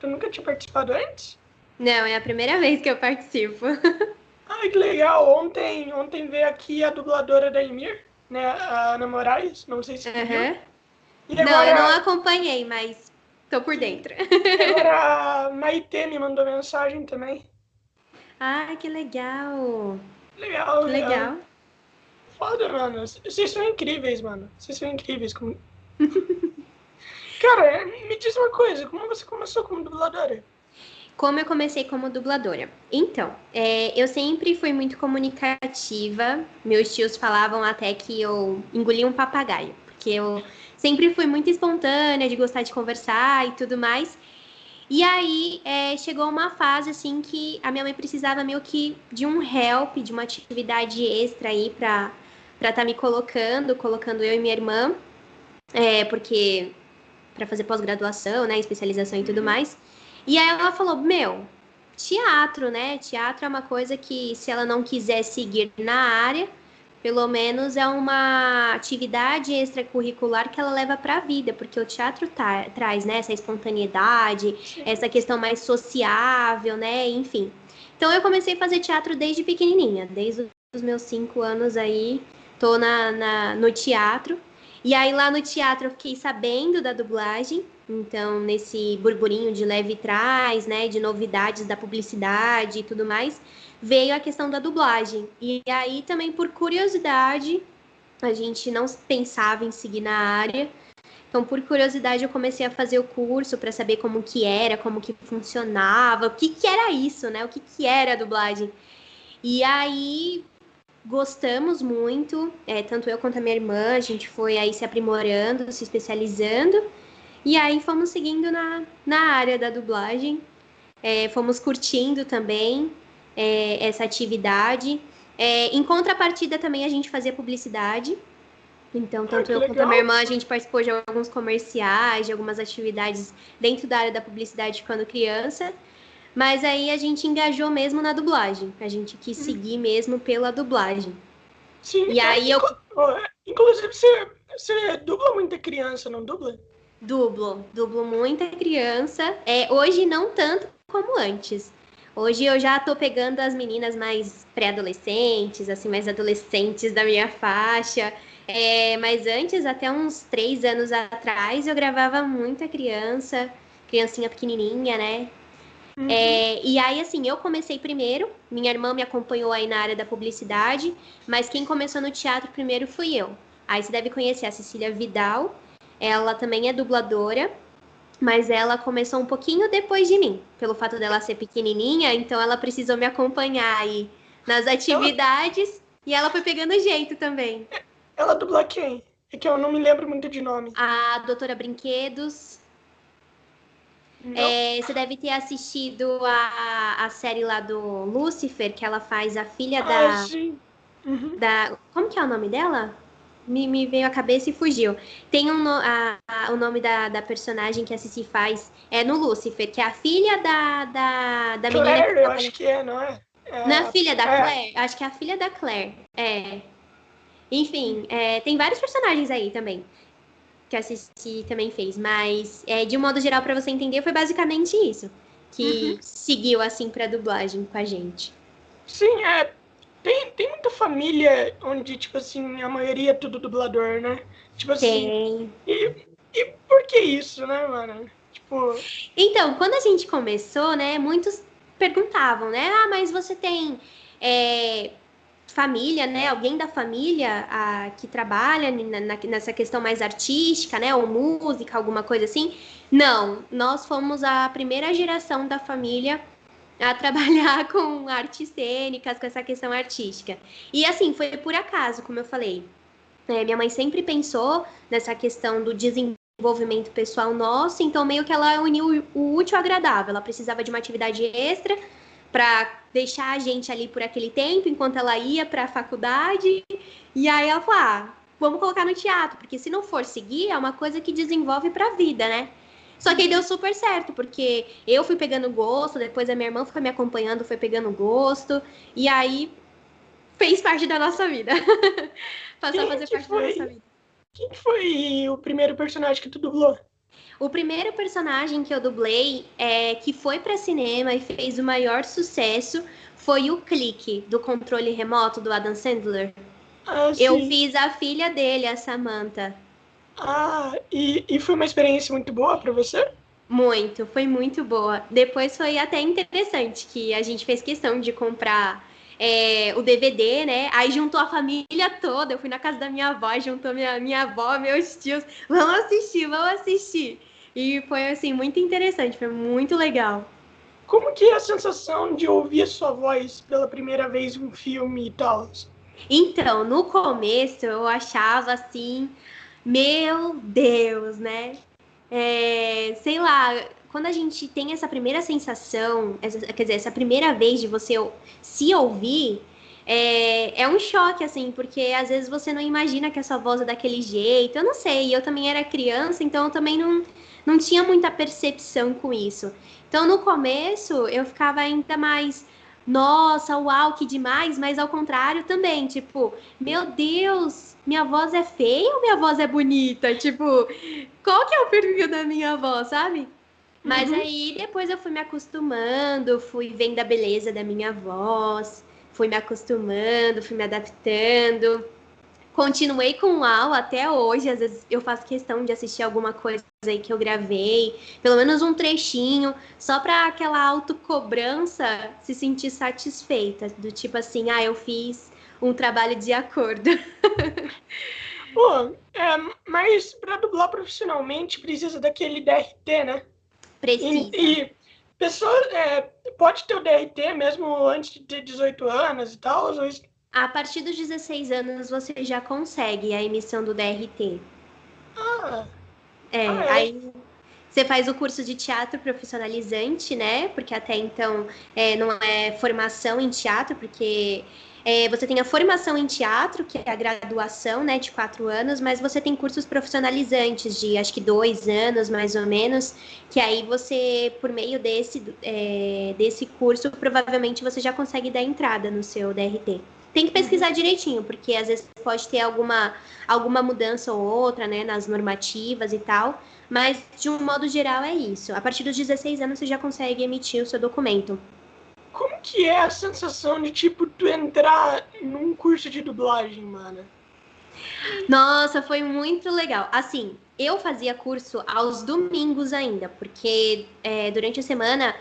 Tu nunca tinha participado antes? Não, é a primeira vez que eu participo. Ai, que legal. Ontem veio aqui a dubladora da Emir, né? A Ana Moraes, não sei se tu viu. Uhum. E Não, eu não agora, acompanhei, mas tô por sim, dentro. e agora a Maitê me mandou mensagem também. Ai, que legal. Legal, Que legal. foda, mano. Vocês são incríveis, mano. Vocês são incríveis. Cara, me diz uma coisa, como você começou como dubladora? Como eu comecei como dubladora? Então, eu sempre fui muito comunicativa. Meus tios falavam até que eu engoli um papagaio, porque eu sempre fui muito espontânea, de gostar de conversar e tudo mais. E aí, chegou uma fase assim que a minha mãe precisava meio que de um help, de uma atividade extra aí para estar me colocando eu e minha irmã, porque para fazer pós-graduação, né, especialização e tudo Uhum. mais. E aí ela falou: "Meu, teatro, né? Teatro é uma coisa que se ela não quiser seguir na área, pelo menos é uma atividade extracurricular que ela leva para a vida, porque o teatro traz, né, essa espontaneidade, Sim. essa questão mais sociável, né, enfim. Então eu comecei a fazer teatro desde pequenininha, desde os meus 5 anos aí, tô no teatro. E aí lá no teatro eu fiquei sabendo da dublagem, então nesse burburinho de leve trás, né, de novidades da publicidade e tudo mais, veio a questão da dublagem. E aí também por curiosidade, a gente não pensava em seguir na área. Então, por curiosidade, eu comecei a fazer o curso para saber como que era, como que funcionava, o que que era isso, né? O que que era a dublagem. E aí gostamos muito, tanto eu quanto a minha irmã, a gente foi aí se aprimorando, se especializando, e aí fomos seguindo na área da dublagem, fomos curtindo também essa atividade. Em contrapartida também a gente fazia publicidade, então Ah, tanto que eu quanto a minha legal. irmã a gente participou de alguns comerciais, de algumas atividades dentro da área da publicidade quando criança, mas aí a gente engajou mesmo na dublagem, a gente quis seguir mesmo pela dublagem. Sim, E aí eu inclusive você dubla muita criança, não dubla? dublo muita criança. Hoje não tanto como antes. Hoje eu já tô pegando as meninas mais pré-adolescentes, assim, mais adolescentes da minha faixa. Mas antes, até uns 3 anos atrás, eu gravava muita criança, criancinha pequenininha, né? Uhum. E aí, assim, eu comecei primeiro, minha irmã me acompanhou aí na área da publicidade, mas quem começou no teatro primeiro fui eu. Aí você deve conhecer a Cecília Vidal, ela também é dubladora, mas ela começou um pouquinho depois de mim, pelo fato dela ser pequenininha, então ela precisou me acompanhar aí nas Ela, atividades e ela foi pegando jeito também. ela dubla quem? É que eu não me lembro muito de nome. A Doutora Brinquedos, Não? você deve ter assistido a série lá do Lucifer, que ela faz a filha Ah, sim. Uhum. Como que é o nome dela? Me veio a cabeça e fugiu. Tem o nome da personagem que a Cici faz é no Lucifer, que é a filha da menina que Claire, eu trabalha. acho que é, não é? Não é a filha da É. Claire? Acho que é a filha da Claire. Enfim, tem vários personagens aí também que a Cici também fez, mas de um modo geral, para você entender, foi basicamente isso Uhum. que seguiu assim para dublagem com a gente. Sim, é. Tem muita família onde, tipo assim, a maioria é tudo dublador, né? Tipo assim. Tem. E por que isso, né, mano? Tipo. Então, quando a gente começou, né, muitos perguntavam, né? Ah, mas você tem é, família, né? Alguém da família que trabalha nessa questão mais artística, né? Ou música, alguma coisa assim? Não, nós fomos a primeira geração da família a trabalhar com artes cênicas, com essa questão artística. E assim, foi por acaso, como eu falei. Minha mãe sempre pensou nessa questão do desenvolvimento pessoal nosso, então meio que ela uniu o útil ao agradável. Ela precisava de uma atividade extra para deixar a gente ali por aquele tempo, enquanto ela ia para a faculdade. E aí ela falou: vamos colocar no teatro, porque se não for seguir, é uma coisa que desenvolve para a vida, né? Só que aí deu Uhum. super certo, porque eu fui pegando gosto, depois a minha irmã foi me acompanhando, foi pegando gosto, e aí fez parte da nossa vida. Passou a Quem fazer que parte da nossa foi. vida. Quem que foi o primeiro personagem que tu dublou? O primeiro personagem que eu dublei, que foi para cinema e fez o maior sucesso, foi o Clique, do controle remoto do Adam Sandler. Ah, Eu sim. fiz a filha dele, a Samantha. Ah, e foi uma experiência muito boa para você? Muito, foi muito boa. Depois foi até interessante que a gente fez questão de comprar o DVD, né? Aí juntou a família toda. Eu fui na casa da minha avó, juntou minha avó, meus tios. Vamos assistir, vamos assistir. E foi, assim, muito interessante, foi muito legal. Como que é a sensação de ouvir a sua voz pela primeira vez em um filme e tal? Então, no começo eu achava assim, meu Deus, né? Sei lá, quando a gente tem essa primeira sensação, quer dizer, essa primeira vez de você se ouvir, é um choque, assim, porque às vezes você não imagina que a sua voz é daquele jeito. Eu não sei, eu também era criança, então eu também não tinha muita percepção com isso. Então, no começo, eu ficava ainda mais, nossa, uau, que demais, mas ao contrário também, tipo, meu Deus, minha voz é feia ou minha voz é bonita? Tipo, qual que é o perfil da minha avó, sabe? Mas Uhum. aí depois eu fui me acostumando, fui vendo a beleza da minha voz, fui me acostumando, fui me adaptando. Continuei com o AU até hoje, às vezes eu faço questão de assistir alguma coisa aí que eu gravei, pelo menos um trechinho, só para aquela autocobrança se sentir satisfeita, do tipo assim, ah, eu fiz um trabalho de acordo. Pô, mas para dublar profissionalmente precisa daquele DRT, né? Precisa. E pessoa pode ter o DRT mesmo antes de ter 18 anos e tal? Ou isso... A partir dos 16 anos você já consegue a emissão do DRT. Ah, é. Aí você faz o curso de teatro profissionalizante, né? Porque até então não é formação em teatro, porque você tem a formação em teatro, que é a graduação, né, de 4 anos, mas você tem cursos profissionalizantes de acho que 2 anos, mais ou menos, que aí você, por meio desse curso, provavelmente você já consegue dar entrada no seu DRT. Tem que Uhum. pesquisar direitinho, porque às vezes pode ter alguma mudança ou outra, né, nas normativas e tal. Mas, de um modo geral, é isso. A partir dos 16 anos, você já consegue emitir o seu documento. Como que é a sensação de, tipo, tu entrar num curso de dublagem, mano? Nossa, foi muito legal. Assim, eu fazia curso aos domingos ainda, porque durante a semana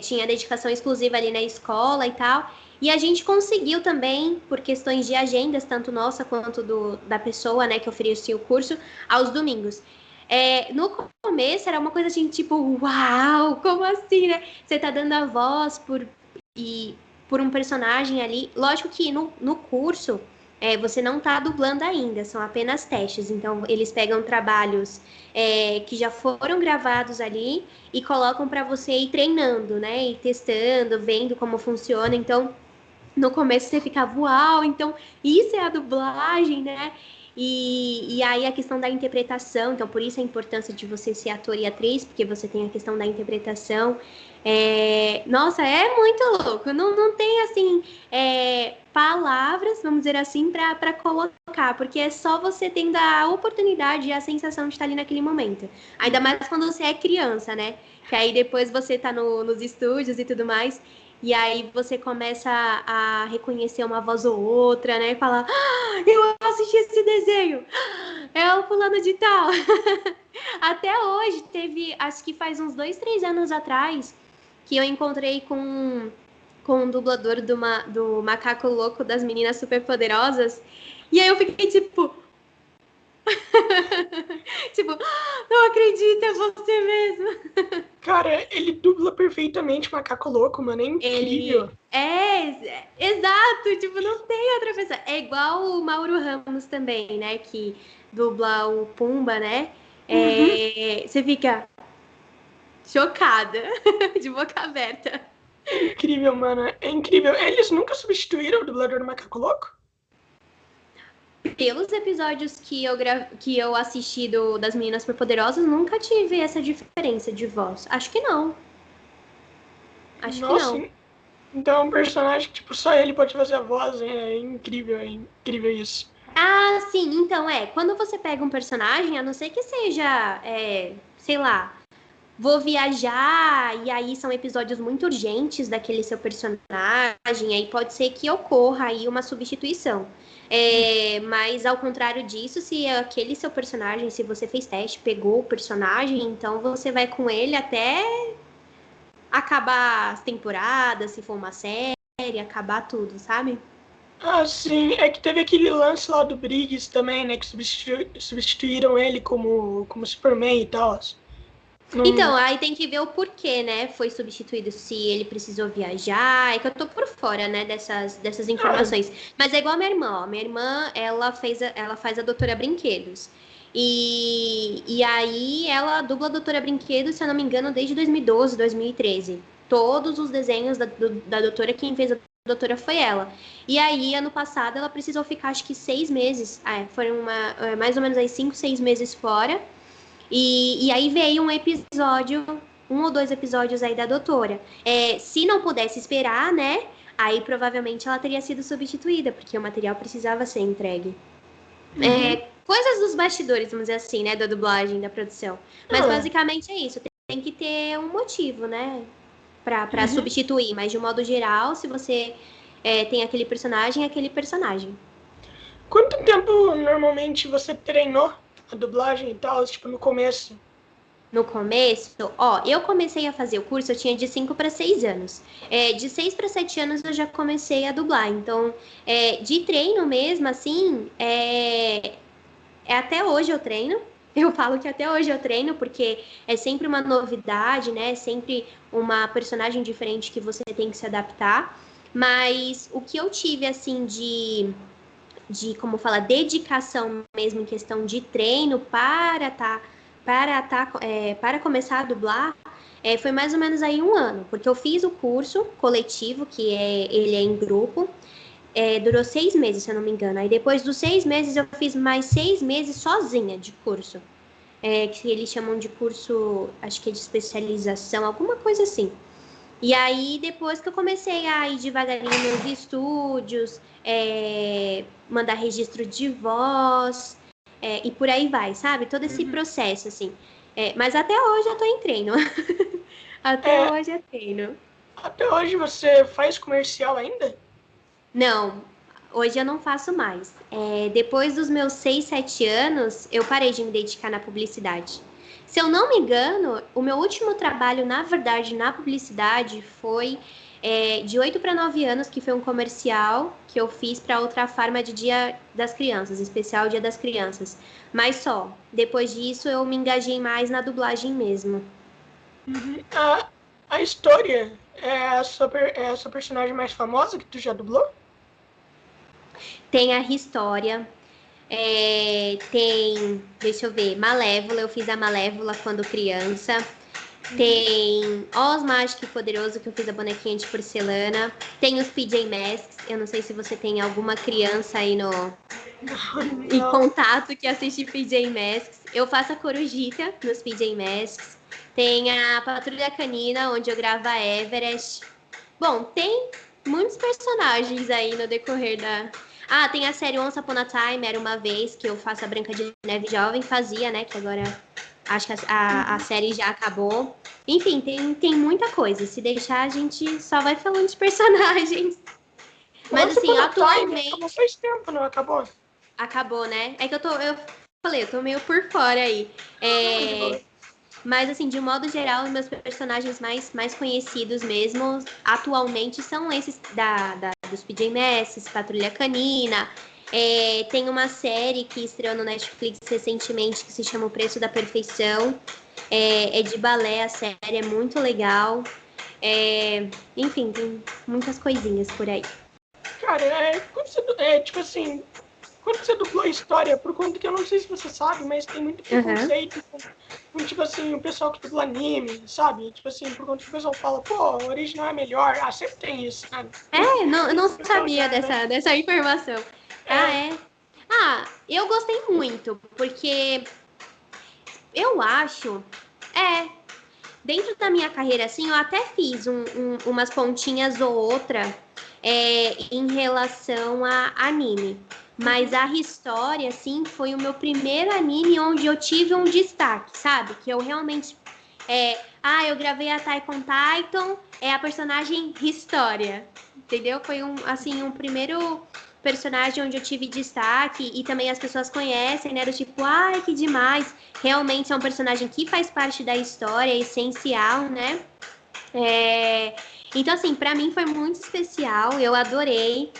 tinha dedicação exclusiva ali na escola e tal. E a gente conseguiu também, por questões de agendas, tanto nossa quanto da pessoa, né, que oferecia o curso, aos domingos. No começo era uma coisa assim, tipo, uau, como assim, né? Você tá dando a voz por um personagem ali. Lógico que no curso você não está dublando ainda, são apenas testes. Então, eles pegam trabalhos que já foram gravados ali e colocam para você ir treinando, né? E testando, vendo como funciona. Então, no começo você ficava, uau, então isso é a dublagem, né? E aí a questão da interpretação, então por isso a importância de você ser ator e atriz, porque você tem a questão da interpretação. Nossa, é muito louco. Não tem assim palavras, vamos dizer assim, para colocar, porque é só você tendo a oportunidade e a sensação de estar ali naquele momento. Ainda Uhum. mais quando você é criança, né? Que aí depois você tá nos estúdios e tudo mais. E aí você começa a reconhecer uma voz ou outra, né? E falar, eu assisti esse desenho, é o fulano de tal. Até hoje, acho que faz uns 2, 3 anos atrás, que eu encontrei com um dublador do Macaco Louco das Meninas Superpoderosas. E aí eu fiquei tipo, tipo, não acredito, é você mesmo. Cara, ele dubla perfeitamente Macaco Louco, mano. É incrível. Exato, tipo, não tem outra pessoa. É igual o Mauro Ramos também, né, que dubla o Pumba, né? Uhum. Você fica chocada, de boca aberta. É incrível, mano. É incrível. Eles nunca substituíram o dublador do Macaco Louco? Pelos episódios que eu assisti das Meninas Superpoderosas, nunca tive essa diferença de voz. Acho que não. Acho que Nossa, não. então é um personagem que, tipo, só ele pode fazer a voz. É incrível isso. Ah, sim, então quando você pega um personagem, a não ser que seja, sei lá, vou viajar, e aí são episódios muito urgentes daquele seu personagem, aí pode ser que ocorra aí uma substituição. Mas ao contrário disso, se aquele seu personagem, se você fez teste, pegou o personagem, então você vai com ele até acabar as temporadas, se for uma série, acabar tudo, sabe? Ah, sim. É que teve aquele lance lá do Briggs também, né? Que substituíram ele como Superman e tal. Então, aí tem que ver o porquê, né? Foi substituído, se ele precisou viajar. É que eu tô por fora, né, dessas informações. Mas é igual a minha irmã, ó. Minha irmã, ela faz a Doutora Brinquedos. E aí ela dubla a Doutora Brinquedos, se eu não me engano, desde 2012, 2013. Todos os desenhos da Doutora, quem fez a Doutora foi ela. E aí, ano passado, ela precisou ficar, acho que 6 meses. Foram mais ou menos aí 5, 6 meses fora. E aí veio um episódio, 1 ou 2 episódios aí da Doutora. Se não pudesse esperar, né? Aí provavelmente ela teria sido substituída, porque o material precisava ser entregue. Coisas dos bastidores, vamos dizer assim, né? Da dublagem, da produção. Mas basicamente é isso. Tem que ter um motivo, né? Pra substituir. Mas de um modo geral, se você tem aquele personagem, é aquele personagem. Quanto tempo normalmente você treinou a dublagem e tal, tipo, no começo? No começo, eu comecei a fazer o curso, eu tinha de 5 para 6 anos. De 6 para 7 anos eu já comecei a dublar. Então, de treino mesmo, assim, até hoje eu treino. Eu falo que até hoje eu treino, porque é sempre uma novidade, né? É sempre uma personagem diferente que você tem que se adaptar. Mas o que eu tive, assim, como fala, dedicação mesmo em questão de treino para começar a dublar, foi mais ou menos aí 1 ano, porque eu fiz o curso coletivo, ele é em grupo, durou 6 meses, se eu não me engano. Aí depois dos 6 meses eu fiz mais 6 meses sozinha de curso, que eles chamam de curso, acho que é de especialização, alguma coisa assim. E aí, depois que eu comecei a ir devagarinho nos estúdios, mandar registro de voz, e por aí vai, sabe? Todo esse processo, assim. Mas até hoje eu tô em treino. Até hoje é treino. Até hoje você faz comercial ainda? Não, hoje eu não faço mais. Depois dos meus 6, 7 anos, eu parei de me dedicar na publicidade. Se eu não me engano, o meu último trabalho, na verdade, na publicidade foi de 8 para 9 anos, que foi um comercial que eu fiz para outra farma de Dia das Crianças, especial Dia das Crianças. Mas só. Depois disso, eu me engajei mais na dublagem mesmo. A história é a sua personagem mais famosa que tu já dublou? Tem a História. Deixa eu ver, Malévola, eu fiz a Malévola quando criança. Tem Oz Mágico e Poderoso, que eu fiz a bonequinha de porcelana. Tem os PJ Masks, eu não sei se você tem alguma criança aí em contato que assiste PJ Masks. Eu faço a Corujita nos PJ Masks. Tem a Patrulha Canina, onde eu gravo a Everest. Bom, tem muitos personagens aí no decorrer da... tem a série Once Upon a Time, Era Uma Vez, que eu faço a Branca de Neve jovem, fazia, né, que agora acho que a série já acabou. Enfim, tem muita coisa. Se deixar, a gente só vai falando de personagens. Mas assim, atualmente... Não faz tempo, não acabou? Acabou, né? É que eu tô meio por fora aí. Mas, assim, de um modo geral, os meus personagens mais conhecidos mesmo, atualmente, são esses dos PJ Masks, Patrulha Canina. Tem uma série que estreou no Netflix recentemente que se chama O Preço da Perfeição. É de balé, a série é muito legal. Enfim, tem muitas coisinhas por aí. Cara, tipo assim, quando você dublou a história, por conta que eu não sei se você sabe, mas tem muito preconceito com, tipo assim, o pessoal que dubla anime, sabe? Tipo assim, por conta que o pessoal fala, pô, o original é melhor. Sempre tem isso, sabe? Eu não sabia dessa informação. Eu gostei muito, porque eu acho, dentro da minha carreira, assim, eu até fiz umas pontinhas ou outra em relação a anime. Mas a História, assim, foi o meu primeiro anime onde eu tive um destaque, sabe? Que eu realmente... eu gravei a Attack on Titan, é a personagem História, entendeu? Foi um primeiro personagem onde eu tive destaque e também as pessoas conhecem, né? Do tipo, ai, que demais. Realmente é um personagem que faz parte da história, é essencial, né? Então, assim, pra mim foi muito especial, eu adorei.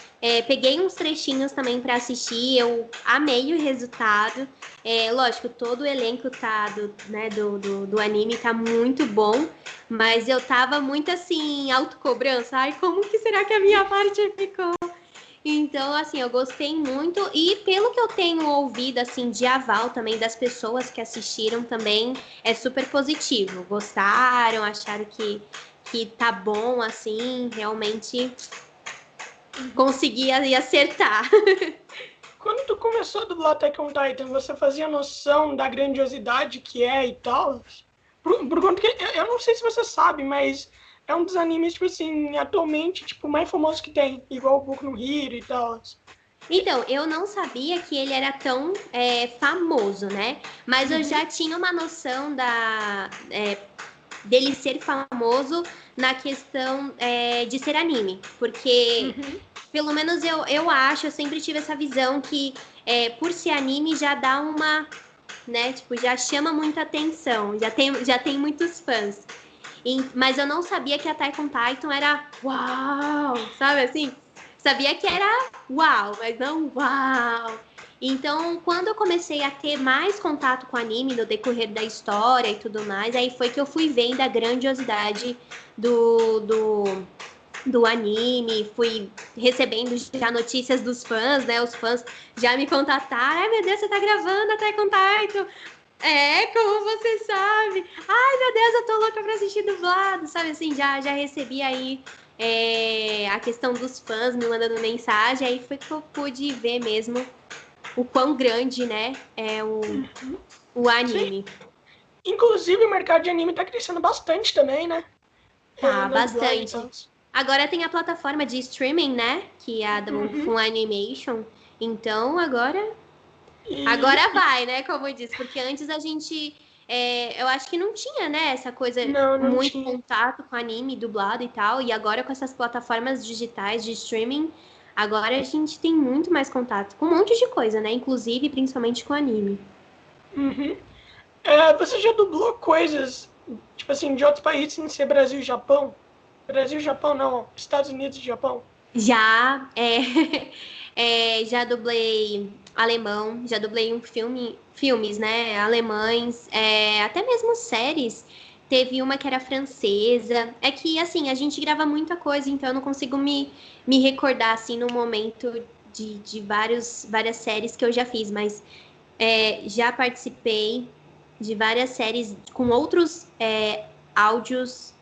Peguei uns trechinhos também pra assistir, eu amei o resultado. Lógico, todo o elenco do anime tá muito bom, mas eu tava muito assim, autocobrança. Ai, como que será que a minha parte ficou? Então, assim, eu gostei muito e pelo que eu tenho ouvido, assim, de aval também das pessoas que assistiram também, é super positivo. Gostaram, acharam que tá bom, assim, realmente consegui acertar. Quando tu começou a dublar Attack on Titan, você fazia noção da grandiosidade que é e tal? Por conta que, eu não sei se você sabe, mas é um dos animes, tipo assim, atualmente, tipo, mais famoso que tem. Igual o Boku no Hero e tal. Então, eu não sabia que ele era tão famoso, né? Mas eu já tinha uma noção dele ser famoso na questão de ser anime. Porque, pelo menos eu acho, eu sempre tive essa visão que por ser anime já dá uma, né? Tipo, já chama muita atenção, já tem muitos fãs. Mas eu não sabia que Attack on Titan era uau, sabe assim? Sabia que era uau, mas não uau. Então, quando eu comecei a ter mais contato com anime no decorrer da história e tudo mais, aí foi que eu fui vendo a grandiosidade do anime, fui recebendo já notícias dos fãs, né? Os fãs já me contataram. Ai, meu Deus, você tá gravando Attack on Titan? Como você sabe? Ai, meu Deus, eu tô louca pra assistir dublado, sabe assim? Já recebi aí a questão dos fãs me mandando mensagem, aí foi que eu pude ver mesmo o quão grande, né, é o Sim. anime. Inclusive, o mercado de anime tá crescendo bastante também, né? Tá, Na dublagem e bastante. tal. Agora tem a plataforma de streaming, né, que é a do Funimation. Então, agora vai, né? Como eu disse, porque antes a gente. Eu acho que não tinha, né? Essa coisa, Não muito tinha. contato com anime dublado e tal. E agora com essas plataformas digitais de streaming, agora a gente tem muito mais contato com um monte de coisa, né? Inclusive, principalmente com anime. Você já dublou coisas, tipo assim, de outros países sem ser Brasil e Japão? Brasil e Japão não, Estados Unidos e Japão. Já, já dublei alemão, já dublei filmes, né, alemães, até mesmo séries. Teve uma que era francesa. É que, assim, a gente grava muita coisa, então eu não consigo me recordar, assim, no momento de várias séries que eu já fiz, mas já participei de várias séries com outros áudios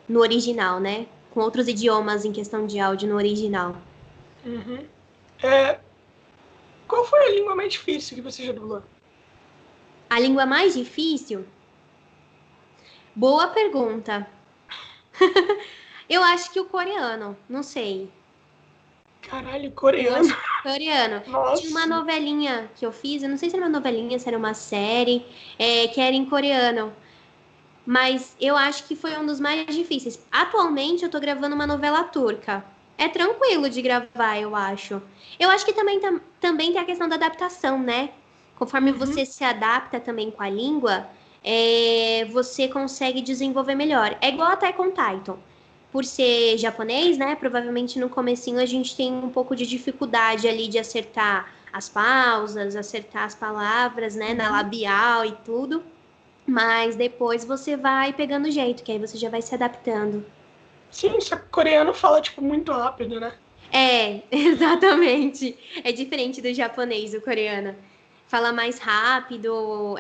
no original, né? Com outros idiomas em questão de áudio no original. Qual foi a língua mais difícil que você já dublou? A língua mais difícil? Boa pergunta. Eu acho que o coreano, não sei. Caralho, Eu acho coreano. que o coreano. Tinha uma Nossa. novelinha que eu fiz, eu não sei se era uma novelinha, se era uma série, que era em coreano. Mas eu acho que foi um dos mais difíceis. Atualmente eu tô gravando uma novela turca. É tranquilo de gravar, eu acho. Eu acho que também tem a questão da adaptação, né? Conforme você se adapta também com a língua, você consegue desenvolver melhor. É igual até com Titan. Por ser japonês, né? Provavelmente no comecinho a gente tem um pouco de dificuldade ali de acertar as pausas, acertar as palavras, né? Na labial e tudo. Mas depois você vai pegando jeito, que aí você já vai se adaptando. Sim, só que coreano fala, tipo, muito rápido, né? Exatamente. É diferente do japonês, do coreano. Fala mais rápido,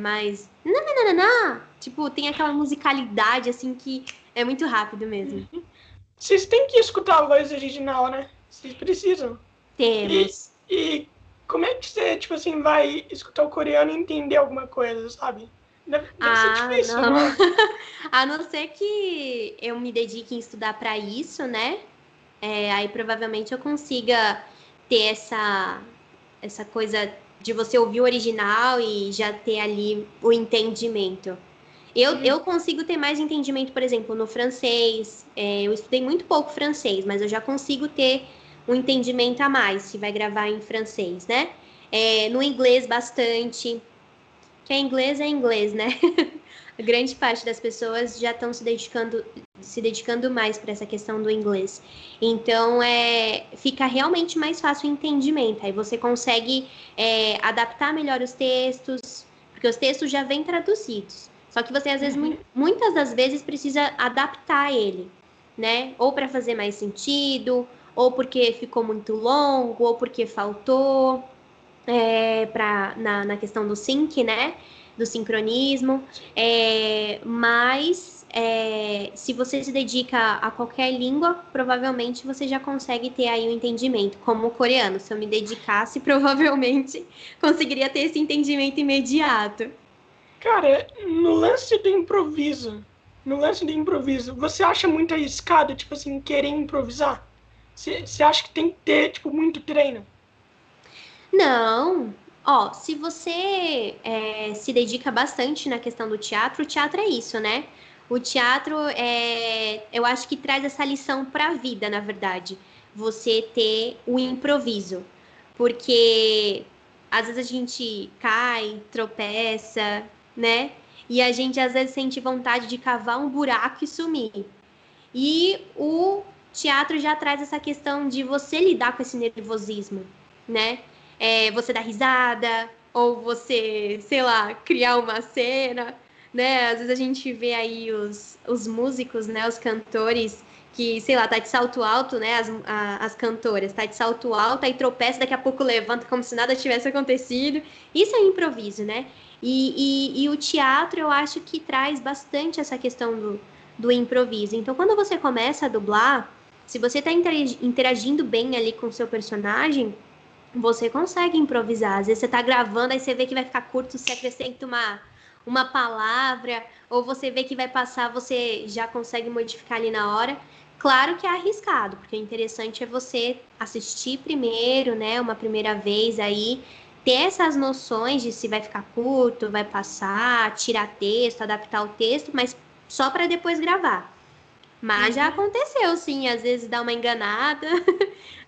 mais. Nananana. Tipo, tem aquela musicalidade, assim, que é muito rápido mesmo. Vocês têm que escutar a voz original, né? Vocês precisam. E, Temos. e como é que você, tipo assim, vai escutar o coreano e entender alguma coisa, sabe? Deve ser Ah, difícil, não. não é? A não ser que eu me dedique em estudar para isso, né? Aí provavelmente eu consiga ter essa coisa de você ouvir o original e já ter ali o entendimento. Eu consigo ter mais entendimento, por exemplo, no francês. Eu estudei muito pouco francês, mas eu já consigo ter um entendimento a mais se vai gravar em francês, né? No inglês, bastante. Que é inglês, né? A grande parte das pessoas já estão se dedicando mais para essa questão do inglês. Então, fica realmente mais fácil o entendimento. Aí você consegue adaptar melhor os textos, porque os textos já vêm traduzidos. Só que você, às vezes, muitas das vezes, precisa adaptar ele, né? Ou para fazer mais sentido, ou porque ficou muito longo, ou porque faltou na questão do sync, né? Do sincronismo. Mas se você se dedica a qualquer língua, provavelmente você já consegue ter aí um entendimento. Como o coreano, se eu me dedicasse, provavelmente conseguiria ter esse entendimento imediato. Cara, no lance do improviso, você acha muito arriscado, tipo assim, querer improvisar? Você acha que tem que ter, tipo, muito treino? Não. Ó, se você se dedica bastante na questão do teatro, o teatro é isso, né? O teatro, eu acho que traz essa lição para a vida, na verdade. Você ter o improviso. Porque às vezes a gente cai, tropeça, né? E a gente às vezes sente vontade de cavar um buraco e sumir. E o teatro já traz essa questão de você lidar com esse nervosismo, né? Você dar risada, ou você, sei lá, criar uma cena, né? Às vezes a gente vê aí os músicos, né? Os cantores que, sei lá, tá de salto alto, né? As cantoras, tá de salto alto, aí tropeça, daqui a pouco levanta como se nada tivesse acontecido. Isso é improviso, né? E o teatro, eu acho que traz bastante essa questão do improviso. Então, quando você começa a dublar, se você está interagindo bem ali com o seu personagem, você consegue improvisar. Às vezes você está gravando, aí você vê que vai ficar curto, você acrescenta uma palavra, ou você vê que vai passar, você já consegue modificar ali na hora. Claro que é arriscado, porque o interessante é você assistir primeiro, né, uma primeira vez aí, ter essas noções de se vai ficar curto, vai passar, tirar texto, adaptar o texto, mas só para depois gravar. Mas já aconteceu, sim, às vezes dá uma enganada,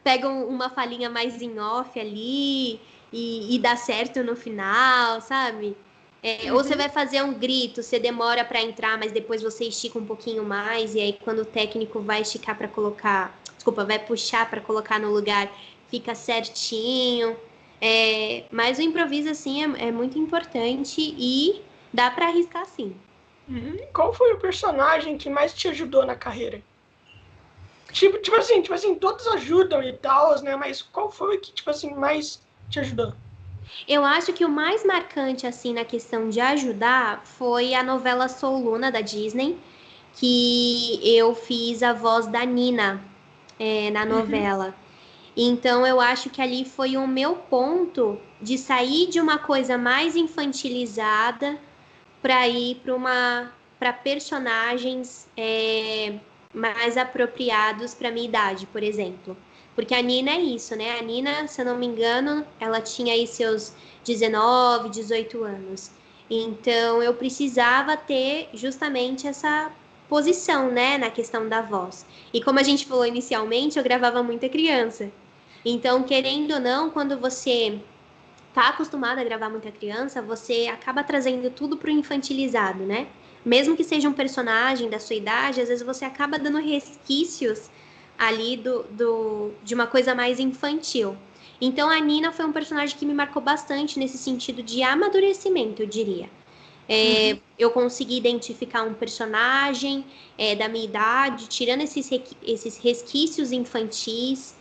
pega uma falinha mais em off ali e dá certo no final, sabe? Ou você vai fazer um grito, você demora para entrar, mas depois você estica um pouquinho mais, e aí quando o técnico vai esticar para colocar, desculpa, vai puxar para colocar no lugar, fica certinho. Mas o improviso, assim, é muito importante e dá para arriscar, sim. Qual foi o personagem que mais te ajudou na carreira? Tipo assim, todos ajudam e tal, né? Mas qual foi o que, tipo assim, mais te ajudou? Eu acho que o mais marcante, assim, na questão de ajudar foi a novela Sou Luna, da Disney, que eu fiz a voz da Nina, na novela. Então, eu acho que ali foi o meu ponto de sair de uma coisa mais infantilizada para ir para personagens mais apropriados para minha idade, por exemplo. Porque a Nina é isso, né? A Nina, se eu não me engano, ela tinha aí seus 19, 18 anos. Então eu precisava ter justamente essa posição, né, na questão da voz. E como a gente falou inicialmente, eu gravava muita criança. Então, querendo ou não, quando você tá acostumado a gravar muita criança, você acaba trazendo tudo pro infantilizado, né? Mesmo que seja um personagem da sua idade, às vezes você acaba dando resquícios ali de uma coisa mais infantil. Então a Nina foi um personagem que me marcou bastante nesse sentido de amadurecimento, eu diria. Eu consegui identificar um personagem da minha idade, tirando esses resquícios infantis,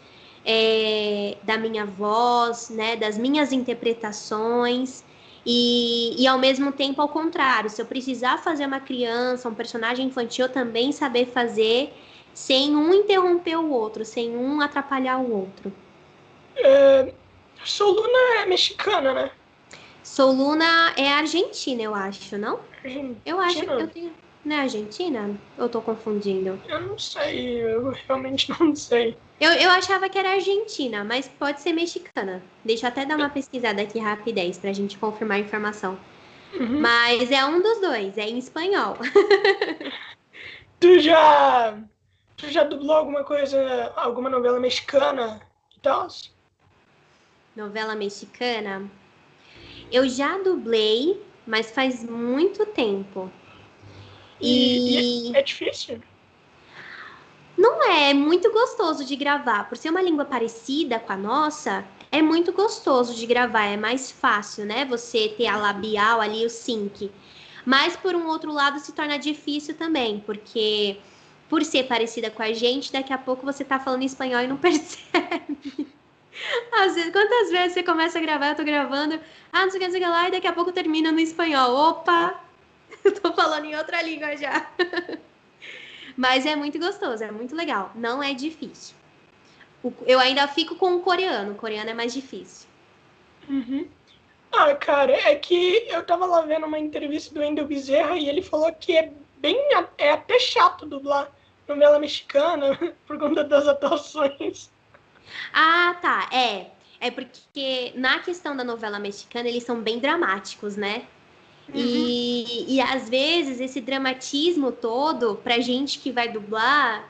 da minha voz, né, das minhas interpretações, e ao mesmo tempo ao contrário, se eu precisar fazer uma criança, um personagem infantil, eu também saber fazer sem um interromper o outro, sem um atrapalhar o outro. Soluna é mexicana, né? Sou Luna é argentina, eu acho, não? Eu acho que eu Argentina? tenho. Não é Argentina? Ou tô confundindo? Eu não sei, eu realmente não sei. Eu achava que era Argentina, mas pode ser mexicana. Deixa eu até dar uma pesquisada aqui rapidez pra gente confirmar a informação. Uhum. Mas é um dos dois, é em espanhol. Tu já, tu já dublou alguma coisa, alguma novela mexicana e tal? Novela mexicana. Eu já dublei, mas faz muito tempo. E E é difícil? não é muito gostoso de gravar. Por ser uma língua parecida com a nossa, é muito gostoso de gravar. É mais fácil, né? Você ter a labial ali, o sync. Mas, por um outro lado, se torna difícil também, porque por ser parecida com a gente, daqui a pouco você tá falando espanhol e não percebe. Às vezes, quantas vezes você começa a gravar, eu tô gravando, não sei o que, não sei o que lá, e daqui a pouco termina no espanhol. Opa, eu tô falando em outra língua já. Mas é muito gostoso, é muito legal. Não é difícil. Eu ainda fico com o coreano é mais difícil. Uhum. Ah, cara, é que eu tava lá vendo uma entrevista do Wendel Bezerra e ele falou que é até chato dublar novela mexicana por conta das atuações. Ah, tá. É porque na questão da novela mexicana, eles são bem dramáticos, né? Uhum. E às vezes esse dramatismo todo, pra gente que vai dublar,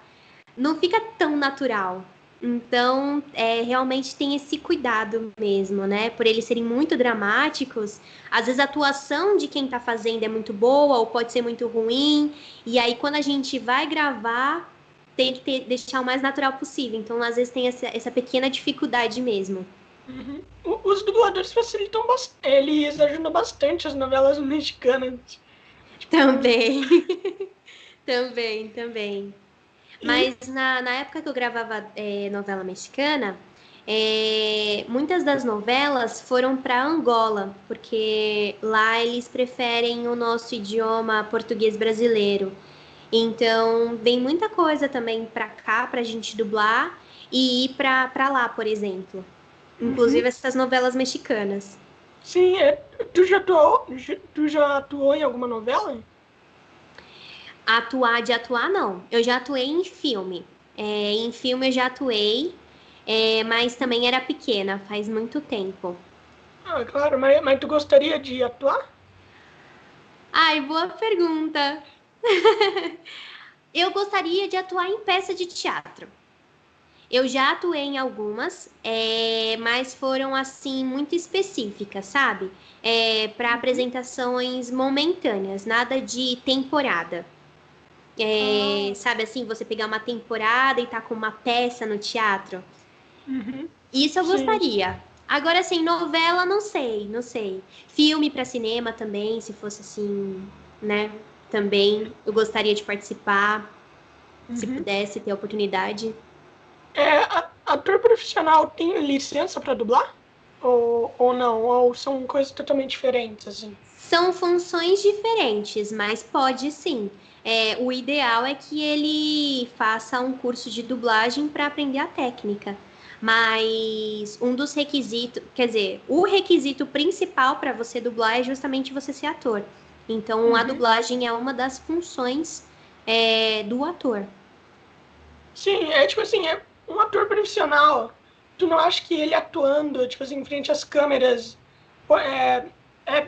não fica tão natural. Então, realmente tem esse cuidado mesmo, né? Por eles serem muito dramáticos, às vezes a atuação de quem tá fazendo é muito boa ou pode ser muito ruim, e aí quando a gente vai gravar, tem que deixar o mais natural possível. Então, às vezes tem essa pequena dificuldade mesmo. Uhum. Os dubladores facilitam bastante, eles ajudam bastante as novelas mexicanas. Tipo, Também, também. e, Mas na época que eu gravava novela mexicana, muitas das novelas foram para Angola, porque lá eles preferem o nosso idioma português brasileiro. Então, vem muita coisa também para cá para a gente dublar e ir para lá, por exemplo. uhum. Inclusive essas novelas mexicanas. Sim, tu já atuou em alguma novela? Atuar de atuar, não. Eu já atuei em filme. Em filme eu já atuei, mas também era pequena, faz muito tempo. Ah, claro, mas tu gostaria de atuar? Ai, boa pergunta. Eu gostaria de atuar em peça de teatro. Eu já atuei em algumas, mas foram assim muito específicas, sabe? Para Uhum. apresentações momentâneas, nada de temporada. Ah, Sabe assim, você pegar uma temporada e tá com uma peça no teatro. uhum. Isso eu Sim. gostaria. Agora, assim, novela, não sei. Filme para cinema também, se fosse assim, né? Também eu gostaria de participar, se Uhum. pudesse ter a oportunidade. Ator profissional tem licença para dublar? Ou não? Ou são coisas totalmente diferentes, assim? São funções diferentes, mas pode sim. O ideal é que ele faça um curso de dublagem para aprender a técnica. Mas um dos requisitos, quer dizer, o requisito principal para você dublar é justamente você ser ator. Então, a Uhum. dublagem é uma das funções, do ator. Sim, é tipo assim, é um ator profissional. Tu não acha que ele atuando, tipo assim, em frente às câmeras, pô, é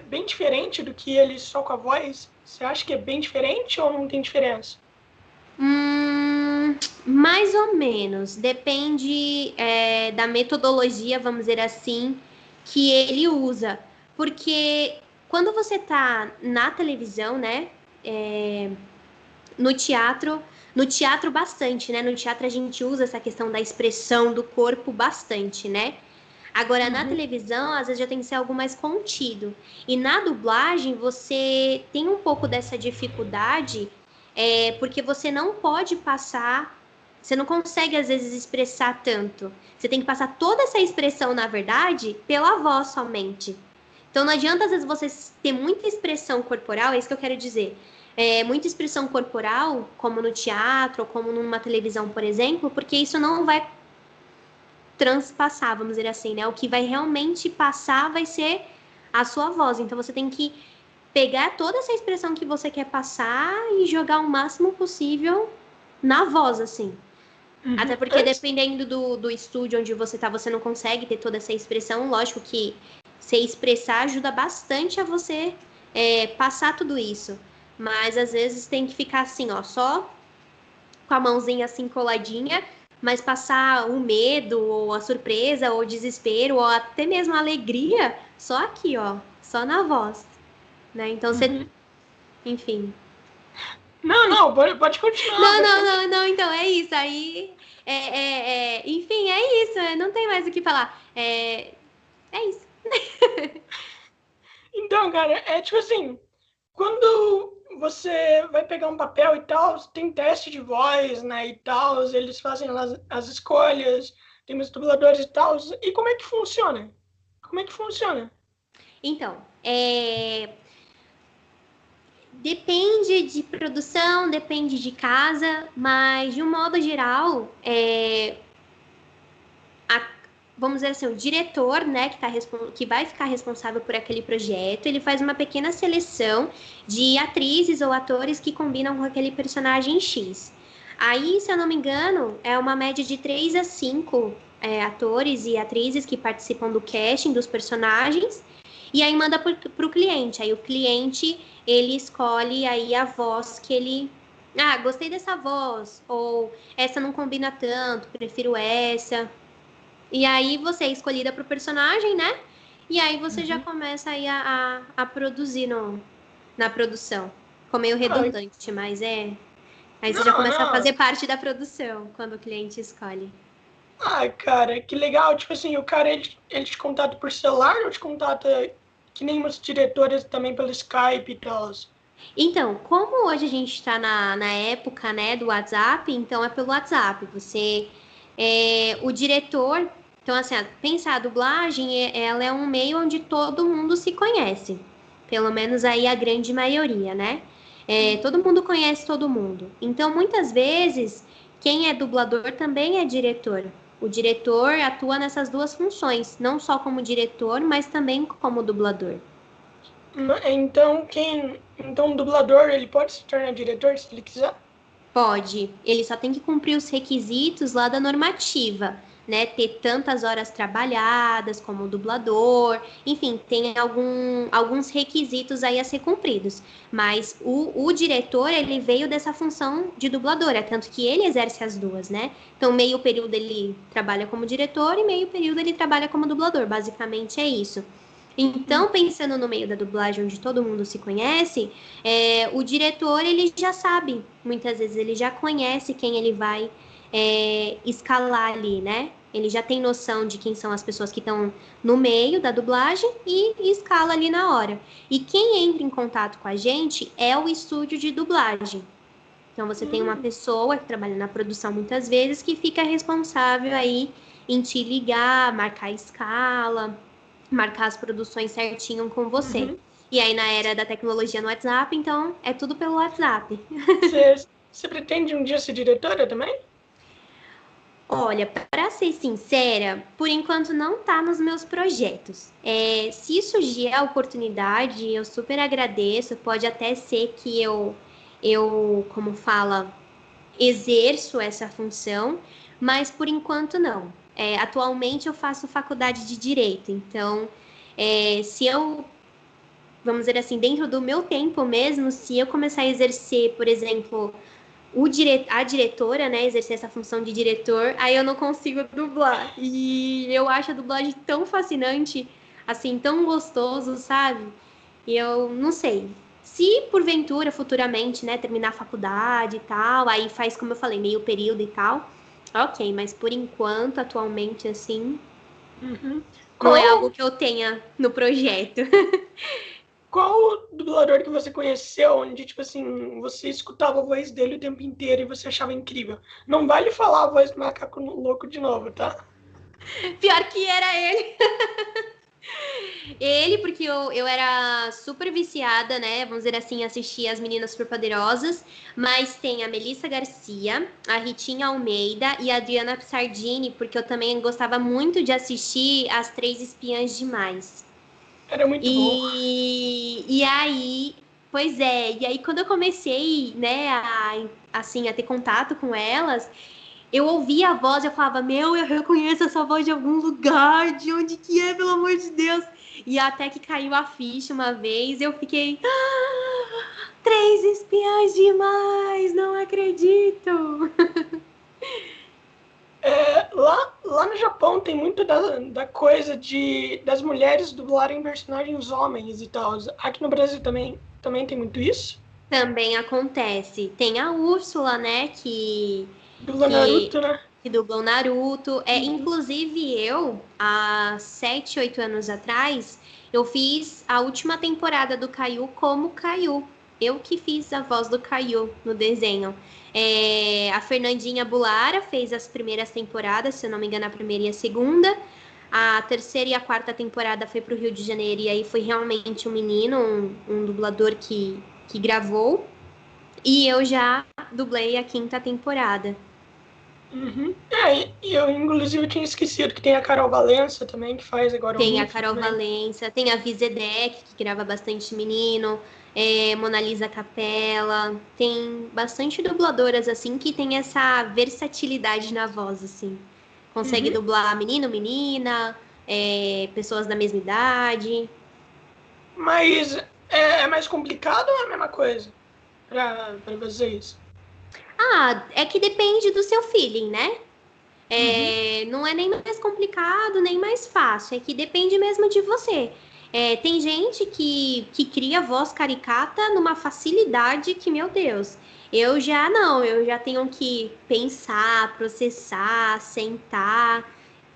bem diferente do que ele só com a voz? Você acha que é bem diferente ou não tem diferença? Mais ou menos. Depende, da metodologia, vamos dizer assim, que ele usa. Porque quando você tá na televisão, né? é, no teatro bastante, né? No teatro a gente usa essa questão da expressão do corpo bastante, né? Agora, na Uhum. televisão, às vezes já tem que ser algo mais contido. E na dublagem, você tem um pouco dessa dificuldade, porque você não pode passar, você não consegue, às vezes, expressar tanto. Você tem que passar toda essa expressão, na verdade, pela voz somente. Então, não adianta, às vezes, você ter muita expressão corporal, é isso que eu quero dizer. Muita expressão corporal, como no teatro, ou como numa televisão, por exemplo, porque isso não vai transpassar, vamos dizer assim, né? O que vai realmente passar vai ser a sua voz. Então você tem que pegar toda essa expressão que você quer passar e jogar o máximo possível na voz, assim. Até porque dependendo do estúdio onde você tá, você não consegue ter toda essa expressão. Lógico que se expressar ajuda bastante a você passar tudo isso. Mas às vezes tem que ficar assim, ó, só com a mãozinha assim coladinha, mas passar o medo, ou a surpresa, ou o desespero, ou até mesmo a alegria, só aqui, ó, só na voz, né? Então você, enfim. Não, pode continuar. Não, então é isso. Aí, enfim, é isso. Não tem mais o que falar. É isso. Então, cara, é tipo assim, quando você vai pegar um papel e tal, tem teste de voz, né, e tal, eles fazem as escolhas, tem os dubladores e tal, e como é que funciona? Como é que funciona? Então, depende de produção, depende de casa, mas de um modo geral, vamos dizer assim, o diretor, né, que vai ficar responsável por aquele projeto, ele faz uma pequena seleção de atrizes ou atores que combinam com aquele personagem X. Aí, se eu não me engano, é uma média de 3 a 5 atores e atrizes que participam do casting dos personagens, e aí manda para o cliente. Aí o cliente, ele escolhe aí a voz que ele... Ah, gostei dessa voz, ou essa não combina tanto, prefiro essa... E aí você é escolhida pro personagem, né? E aí você já começa aí a produzir na produção. Ficou meio redundante, mas é... Aí você já começa a fazer parte da produção, quando o cliente escolhe. Ah, cara, que legal. Tipo assim, o cara, ele te contata por celular ou te contata que nem umas diretoras também pelo Skype e tal? Então, como hoje a gente está na época, né, do WhatsApp, então é pelo WhatsApp. O diretor... Então, assim, pensar a dublagem, ela é um meio onde todo mundo se conhece. Pelo menos aí a grande maioria, né? Todo mundo conhece todo mundo. Então, muitas vezes, quem é dublador também é diretor. O diretor atua nessas duas funções, não só como diretor, mas também como dublador. Então o dublador, ele pode se tornar diretor se ele quiser? Pode, ele só tem que cumprir os requisitos lá da normativa, né? Ter tantas horas trabalhadas como dublador, enfim, tem alguns requisitos aí a ser cumpridos. Mas o diretor, ele veio dessa função de dublador, é tanto que ele exerce as duas, né? Então, meio período ele trabalha como diretor e meio período ele trabalha como dublador, basicamente é isso. Então, pensando no meio da dublagem, onde todo mundo se conhece, o diretor, ele já sabe, muitas vezes, ele já conhece quem ele vai escalar ali, né? Ele já tem noção de quem são as pessoas que estão no meio da dublagem e escala ali na hora. E quem entra em contato com a gente é o estúdio de dublagem. Então, você tem uma pessoa que trabalha na produção muitas vezes que fica responsável aí em te ligar, marcar a escala, marcar as produções certinho com você. E aí, na era da tecnologia no WhatsApp, então, é tudo pelo WhatsApp. Você pretende um dia ser diretora também? Olha, para ser sincera, por enquanto não tá nos meus projetos. Se surgir a oportunidade, eu super agradeço. Pode até ser que como fala, exerço essa função, mas por enquanto não. Atualmente eu faço faculdade de Direito, então se eu, vamos dizer assim, dentro do meu tempo mesmo, se eu começar a exercer, por exemplo, a diretora, né, exercer essa função de diretor, aí eu não consigo dublar. E eu acho a dublagem tão fascinante, assim, tão gostoso, sabe? E eu não sei. Se porventura, futuramente, né, terminar a faculdade e tal, aí faz, como eu falei, meio período e tal, ok, mas por enquanto, atualmente, assim, não é algo que eu tenha no projeto. Qual dublador que você conheceu onde, tipo assim, você escutava a voz dele o tempo inteiro e você achava incrível? Não vale falar a voz do macaco louco de novo, tá? Pior que era ele. Ele, porque eu era super viciada, né? Vamos dizer assim, assistia as Meninas Superpoderosas. Mas tem a Melissa Garcia, a Ritinha Almeida e a Adriana Sardini, porque eu também gostava muito de assistir As Três Espiãs Demais. Era muito bom. E aí, pois é, e aí quando eu comecei, né, assim, a ter contato com elas, eu ouvia a voz e eu falava, meu, eu reconheço essa voz de algum lugar, de onde que é, pelo amor de Deus. E até que caiu a ficha uma vez, eu fiquei, três espiãs demais, não acredito. Lá no Japão tem muito da coisa das mulheres dublarem personagens homens e tal. Aqui no Brasil também tem muito isso. Também acontece. Tem a Úrsula, né, Dubla que, Naruto, né? que dubla o Naruto. Uhum. Inclusive eu, há 7, 8 anos atrás, eu fiz a última temporada do Caillou como Caillou. Eu que fiz a voz do Caillou no desenho. A Fernandinha Bulara fez as primeiras temporadas, se eu não me engano, a primeira e a segunda. A terceira e a quarta temporada foi para o Rio de Janeiro, e aí foi realmente um menino, um dublador que gravou. E eu já dublei a quinta temporada. Uhum. E eu, inclusive, tinha esquecido que tem a Carol Valença também, que faz agora o Tem a Ruff Carol também. Valença, tem a Vizedec, que grava bastante menino, Mona Lisa Capella, tem bastante dubladoras, assim, que tem essa versatilidade na voz, assim. Consegue Uhum. dublar menino, menina, pessoas da mesma idade. Mas é mais complicado ou é a mesma coisa para vocês? Ah, é que depende do seu feeling, né? Uhum. Não é nem mais complicado, nem mais fácil. É que depende mesmo de você. Tem gente que cria voz caricata numa facilidade que, meu Deus, eu já não, eu já tenho que pensar, processar, sentar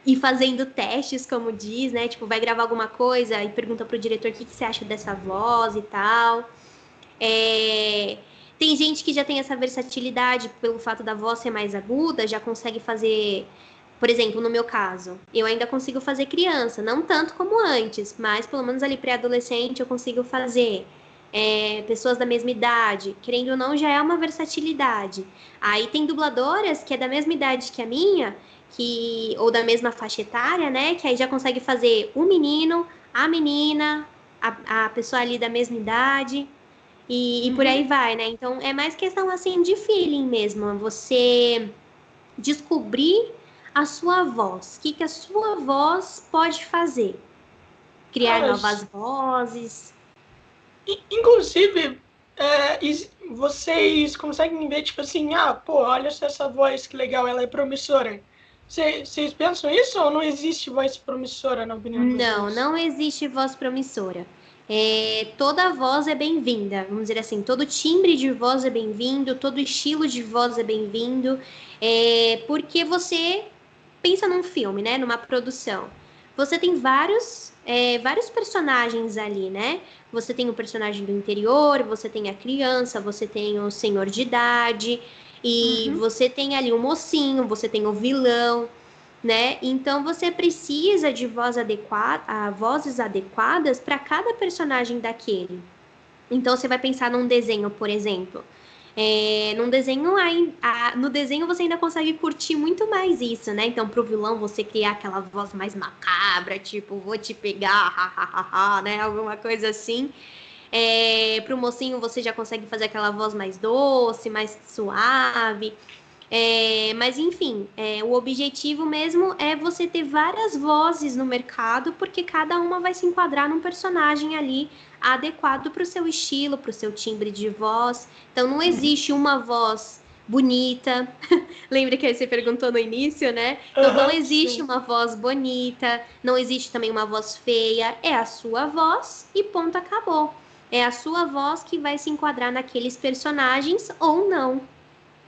e fazendo testes, como diz, né? Tipo, vai gravar alguma coisa e pergunta pro diretor o que você acha dessa voz e tal. É, Tem gente que já tem essa versatilidade pelo fato da voz ser mais aguda, já consegue fazer, por exemplo, no meu caso, eu ainda consigo fazer criança, não tanto como antes, mas pelo menos ali pré-adolescente eu consigo fazer. Pessoas da mesma idade, querendo ou não, já é uma versatilidade. Aí tem dubladoras que é da mesma idade que a minha, ou da mesma faixa etária, né? Que aí já consegue fazer o menino, a menina, a pessoa ali da mesma idade. E por aí Uhum. vai, né? Então é mais questão assim de feeling mesmo. Você descobrir a sua voz. O que, que a sua voz pode fazer? Criar Ah, novas vozes. inclusive, vocês conseguem ver, tipo assim, pô, olha só essa voz, que legal, ela é promissora. Vocês pensam isso ou não existe voz promissora na opinião de Não, vocês? não existe voz promissora. Toda voz é bem-vinda, vamos dizer assim, todo timbre de voz é bem-vindo, todo estilo de voz é bem-vindo, porque você pensa num filme, né, numa produção. Você tem vários personagens ali, né? Você tem o personagem do interior, você tem a criança, você tem o senhor de idade, e Uhum. você tem ali o mocinho, você tem o vilão, né? Então você precisa de vozes adequadas para cada personagem daquele. Então você vai pensar num desenho, por exemplo. Num desenho, no desenho você ainda consegue curtir muito mais isso, né? Então, pro vilão você criar aquela voz mais macabra, tipo, vou te pegar, ha, né? Alguma coisa assim. Pro mocinho você já consegue fazer aquela voz mais doce, mais suave. Mas enfim, o objetivo mesmo é você ter várias vozes no mercado, porque cada uma vai se enquadrar num personagem ali adequado para o seu estilo, para o seu timbre de voz. Então não Uhum. existe uma voz bonita. Lembra que você perguntou no início, né? Então não Aham, existe sim. uma voz bonita, não existe também uma voz feia, é a sua voz e ponto, acabou. É a sua voz que vai se enquadrar naqueles personagens ou não.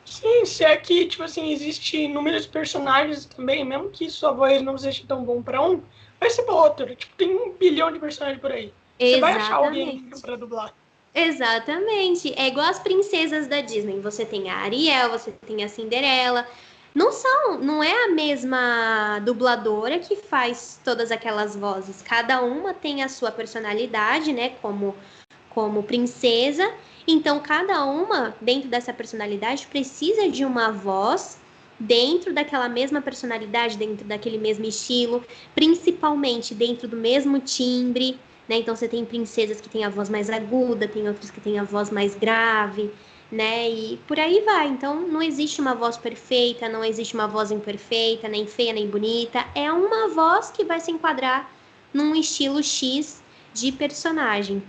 Sim, se é que, tipo assim, existe inúmeros personagens também, mesmo que sua voz não seja tão bom pra um, vai ser pra outro. Tipo, tem 1 bilhão de personagens por aí. Você vai achar alguém Exatamente. pra dublar. Exatamente. É igual as princesas da Disney. Você tem a Ariel, você tem a Cinderela. Não é a mesma dubladora que faz todas aquelas vozes. Cada uma tem a sua personalidade, né, como princesa. Então, cada uma, dentro dessa personalidade, precisa de uma voz dentro daquela mesma personalidade, dentro daquele mesmo estilo, principalmente dentro do mesmo timbre. né? Então você tem princesas que têm a voz mais aguda, tem outras que têm a voz mais grave, né? E por aí vai. Então não existe uma voz perfeita, não existe uma voz imperfeita, nem feia, nem bonita. É uma voz que vai se enquadrar num estilo X de personagem.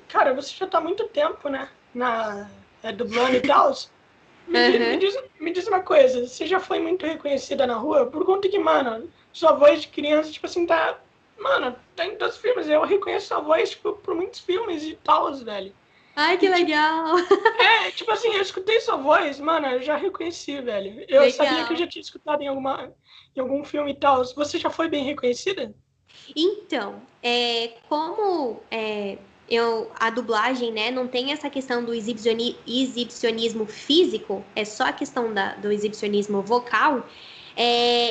Cara, você já tá há muito tempo, né? Dublando e tal. Me diz uma coisa, você já foi muito reconhecida na rua? Por conta que, mano, sua voz de criança, tipo assim, tá. Mano, tá em todos os filmes. Eu reconheço sua voz, tipo, por muitos filmes e tal, velho. Ai, que E, tipo, legal! tipo assim, eu escutei sua voz, mano, eu já reconheci, velho. Eu sabia que eu Legal. já tinha escutado em algum filme e tal. Você já foi bem reconhecida? Então, a dublagem, né, não tem essa questão do exibicionismo físico, é só a questão do exibicionismo vocal.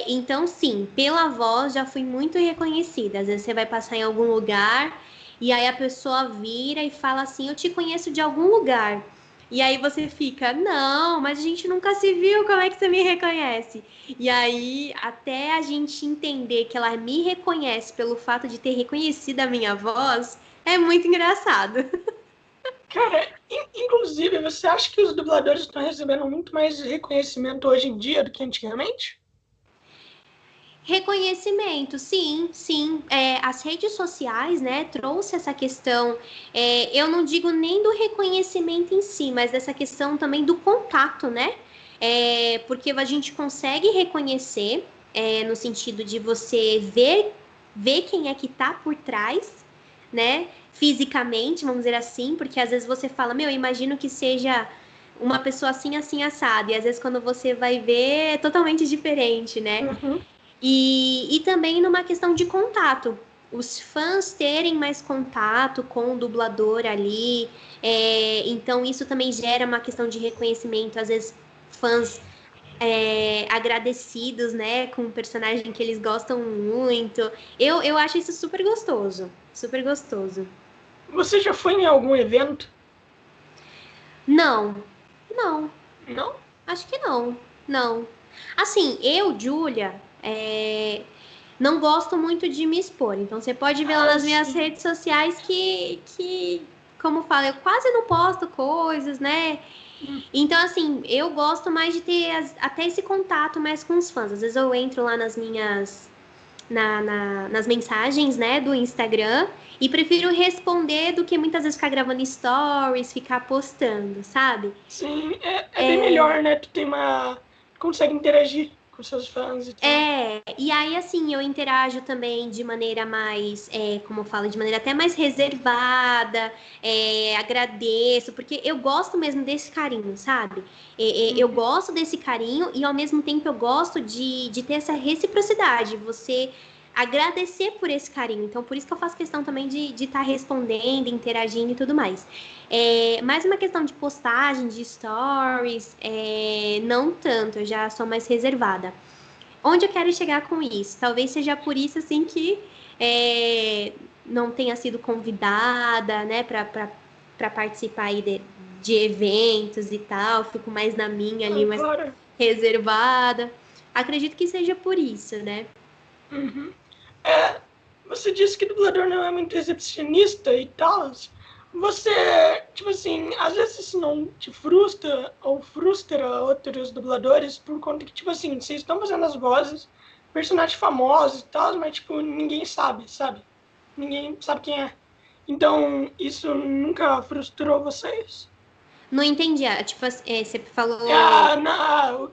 Então, sim, pela voz já fui muito reconhecida. Às vezes você vai passar em algum lugar e aí a pessoa vira e fala assim: Eu te conheço de algum lugar. E aí você fica: Não, mas a gente nunca se viu, como é que você me reconhece? E aí, até a gente entender que ela me reconhece pelo fato de ter reconhecido a minha voz, é muito engraçado. Cara, inclusive, você acha que os dubladores estão recebendo muito mais reconhecimento hoje em dia do que antigamente? Reconhecimento, sim, sim. As redes sociais, né, trouxe essa questão. Eu não digo nem do reconhecimento em si, mas dessa questão também do contato, né? Porque a gente consegue reconhecer, no sentido de você ver quem é que tá por trás, né? Fisicamente, vamos dizer assim, porque às vezes você fala, meu, eu imagino que seja uma pessoa assim, assim, assada, e às vezes quando você vai ver é totalmente diferente, né? Uhum. E também numa questão de contato. Os fãs terem mais contato com o dublador ali. Então, isso também gera uma questão de reconhecimento. Às vezes, fãs agradecidos, né? Com um personagem que eles gostam muito. Eu acho isso super gostoso. Super gostoso. Você já foi em algum evento? Não, não. Não? Acho que não. Não. Assim, eu, Júlia, não gosto muito de me expor. Então, você pode ver lá Ah, nas minhas sim. redes sociais como fala, eu quase não posto coisas, né? Então, assim, eu gosto mais de ter até esse contato mais com os fãs. Às vezes eu entro lá nas mensagens, né, do Instagram e prefiro responder do que muitas vezes ficar gravando stories, ficar postando, sabe? Sim, é bem melhor, né? Tu tem uma. Consegue interagir com seus fãs e tal. E aí, assim, eu interajo também de maneira mais, como eu falo, de maneira até mais reservada, agradeço, porque eu gosto mesmo desse carinho, sabe? Eu Uhum. gosto desse carinho e, ao mesmo tempo, eu gosto de ter essa reciprocidade, você agradecer por esse carinho. Então, por isso que eu faço questão também de estar respondendo, interagindo e tudo mais. Mais uma questão de postagem, de stories, não tanto, eu já sou mais reservada. Onde eu quero chegar com isso? Talvez seja por isso assim que não tenha sido convidada, né, para participar aí de eventos e tal. Fico mais na minha ali, mais Agora. reservada. Acredito que seja por isso, né? Uhum. É, você disse que dublador não é muito exibicionista e tal. Você, tipo assim, às vezes isso não te frustra ou frustra outros dubladores por conta que, tipo assim, vocês estão fazendo as vozes, personagens famosos e tal, mas, tipo, ninguém sabe, sabe? Ninguém sabe quem é. Então, isso nunca frustrou vocês? Não entendi. Tipo, você falou.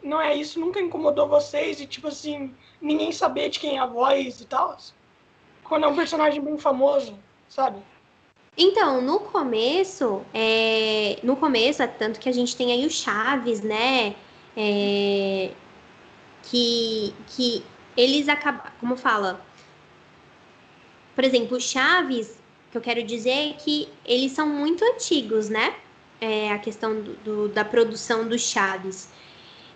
Não é isso, nunca incomodou vocês e, tipo assim, ninguém saber de quem é a voz e tal? Quando é um personagem bem famoso, sabe? Então, no começo, tanto que a gente tem aí o Chaves, né? É, que eles acabam, como fala, por exemplo, o Chaves, que eu quero dizer é que eles são muito antigos, né? A questão da produção do Chaves.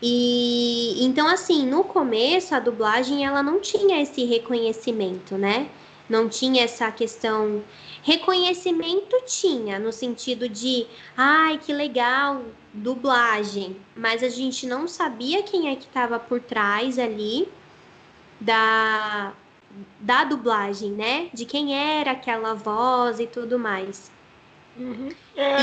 E então, assim, no começo a dublagem ela não tinha esse reconhecimento, né? Não tinha essa questão. Reconhecimento tinha, no sentido de, ai, que legal, dublagem. Mas a gente não sabia quem é que estava por trás ali da, da dublagem, né? De quem era aquela voz e tudo mais.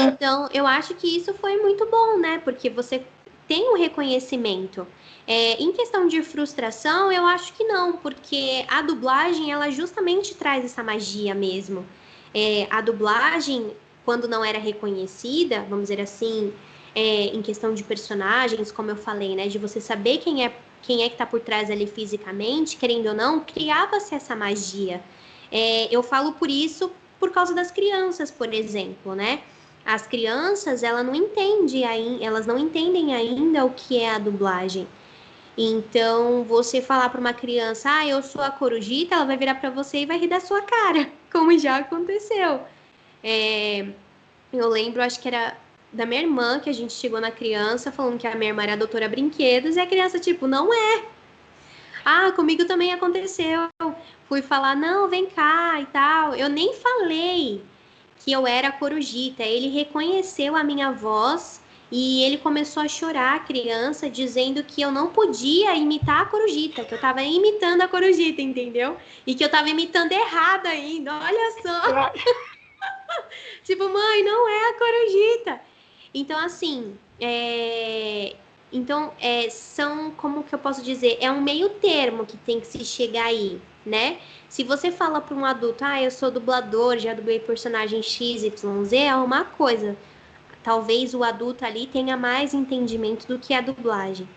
Então, eu acho que isso foi muito bom, né? Porque você tem um reconhecimento. Em questão de frustração, eu acho que não, porque a dublagem, ela justamente traz essa magia mesmo. A dublagem, quando não era reconhecida, vamos dizer assim, em questão de personagens, como eu falei, né? De você saber quem é que está por trás ali fisicamente, querendo ou não, criava-se essa magia. Eu falo por isso por causa das crianças, por exemplo, né? As crianças, elas não entendem ainda o que é a dublagem. Então, você falar para uma criança, eu sou a Corujita, ela vai virar para você e vai rir da sua cara, como já aconteceu. Eu lembro, acho que era da minha irmã, que a gente chegou na criança falando que a minha irmã era a doutora Brinquedos, e a criança, tipo, não é. Comigo também aconteceu. Fui falar, não, vem cá e tal. Eu nem falei que eu era a Corujita. Ele reconheceu a minha voz e ele começou a chorar, a criança, dizendo que eu não podia imitar a Corujita, que eu tava imitando a Corujita, entendeu? E que eu tava imitando errado ainda, olha só. Tipo, mãe, não é a Corujita. Então, assim, são, como que eu posso dizer? É um meio termo que tem que se chegar aí, né? Se você fala para um adulto, eu sou dublador, já dublei personagem XYZ, é uma coisa. Talvez o adulto ali tenha mais entendimento do que a dublagem.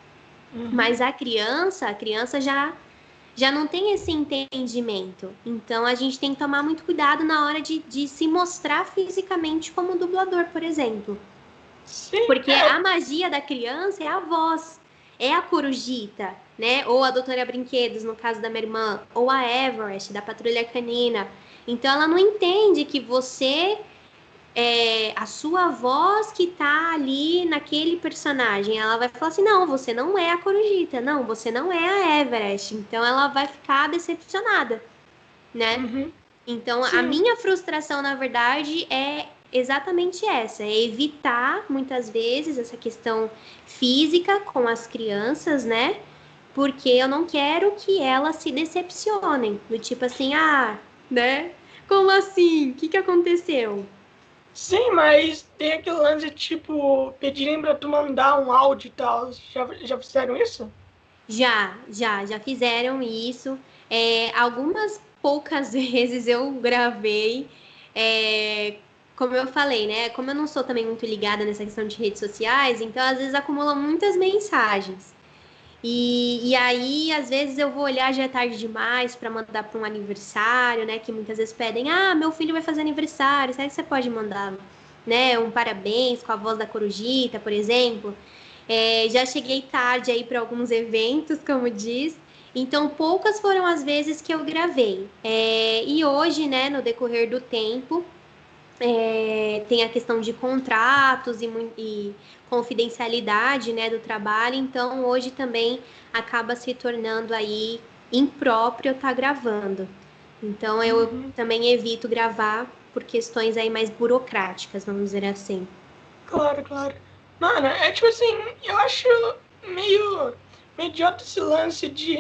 Mas a criança já não tem esse entendimento. Então, a gente tem que tomar muito cuidado na hora de se mostrar fisicamente como dublador, por exemplo. Sim, porque a magia da criança é a voz, é a Corujita, né? Ou a Doutora Brinquedos, no caso da minha irmã, ou a Everest, da Patrulha Canina. Então, ela não entende que você a sua voz que tá ali naquele personagem. Ela vai falar assim, não, você não é a Corujita, não, você não é a Everest. Então, ela vai ficar decepcionada, né? Então, a minha frustração, na verdade, é exatamente essa, é evitar, muitas vezes, essa questão física com as crianças, né? Porque eu não quero que elas se decepcionem, do tipo assim, né? Como assim? O que aconteceu? Sim, mas tem aquele lance, tipo, pedirem pra tu mandar um áudio e tal. Já fizeram isso? Já fizeram isso. Algumas poucas vezes eu gravei. Como eu falei, né? Como eu não sou também muito ligada nessa questão de redes sociais, então às vezes acumula muitas mensagens. E aí, às vezes, eu vou olhar já é tarde demais para mandar para um aniversário, né? Que muitas vezes pedem, meu filho vai fazer aniversário, será que você pode mandar, né? Um parabéns com a voz da Corujita, por exemplo. Já cheguei tarde aí para alguns eventos, como diz. Então, poucas foram as vezes que eu gravei. E hoje, né, no decorrer do tempo, tem a questão de contratos e confidencialidade, né, do trabalho. Então, hoje também acaba se tornando aí impróprio estar gravando. Então, eu também evito gravar por questões aí mais burocráticas, vamos dizer assim. Claro, claro. Mano, é tipo assim, eu acho meio idiota esse lance de,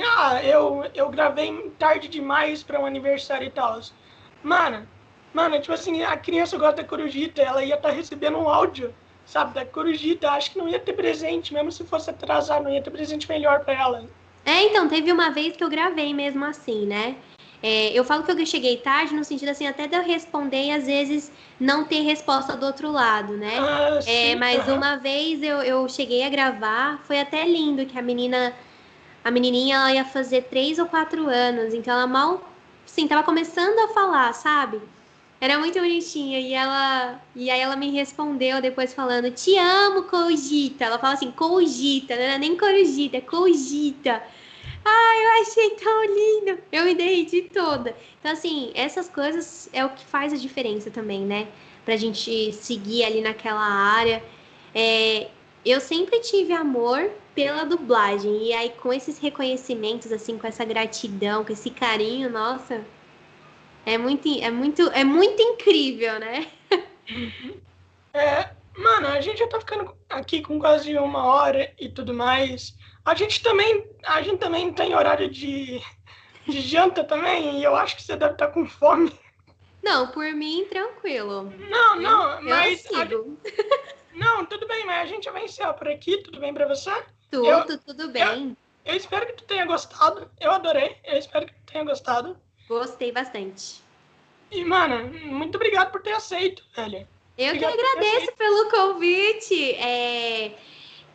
eu gravei tarde demais pra um aniversário e tal. Mano, tipo assim, a criança gosta da Corujita, ela ia estar recebendo um áudio, sabe, da Corujita, acho que não ia ter presente, mesmo se fosse atrasar, não ia ter presente melhor pra ela. Então, teve uma vez que eu gravei mesmo assim, né? Eu falo que eu cheguei tarde no sentido assim, até de eu responder e às vezes não ter resposta do outro lado, né? Sim, Mas uma vez eu cheguei a gravar, foi até lindo que a menininha ela ia fazer 3 ou 4 anos, então ela mal, sim, tava começando a falar, sabe? Era muito bonitinha e aí ela me respondeu depois falando: "Te amo, Cogita". Ela fala assim: "Cogita", não era nem Corujita, é Cogita. Eu achei tão lindo. Eu me derreti toda. Então, assim, essas coisas é o que faz a diferença também, né? Pra gente seguir ali naquela área. Eu sempre tive amor pela dublagem. E aí, com esses reconhecimentos, assim, com essa gratidão, com esse carinho, nossa, é muito incrível, né? Mano, a gente já tá ficando aqui com quase 1 hora e tudo mais. A gente também tem horário de janta também, e eu acho que você deve estar com fome. Não, por mim, tranquilo. Não, Eu mas... sigo. Não, tudo bem, mas a gente vai encerrar por aqui, tudo bem pra você? Tudo Eu, bem. eu espero que tu tenha gostado, eu adorei, eu espero que tu tenha gostado. Gostei bastante. E, mano, muito obrigado por ter aceito, velho. Eu que Obrigado por ter agradeço aceito. pelo convite.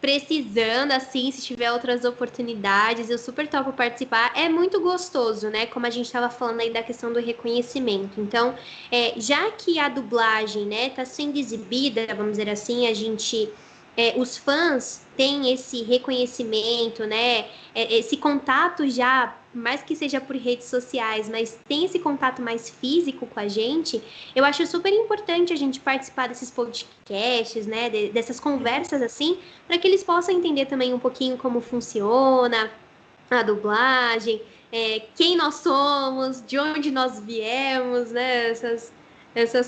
Precisando, assim, se tiver outras oportunidades, eu super topo participar. É muito gostoso, né? Como a gente estava falando aí da questão do reconhecimento. Então, já que a dublagem, né, tá sendo exibida, vamos dizer assim, a gente, os fãs têm esse reconhecimento, né? Esse contato já, mais que seja por redes sociais, mas tem esse contato mais físico com a gente. Eu acho super importante a gente participar desses podcasts, né? Dessas conversas assim para que eles possam entender também um pouquinho como funciona a dublagem, quem nós somos, de onde nós viemos, né? Essas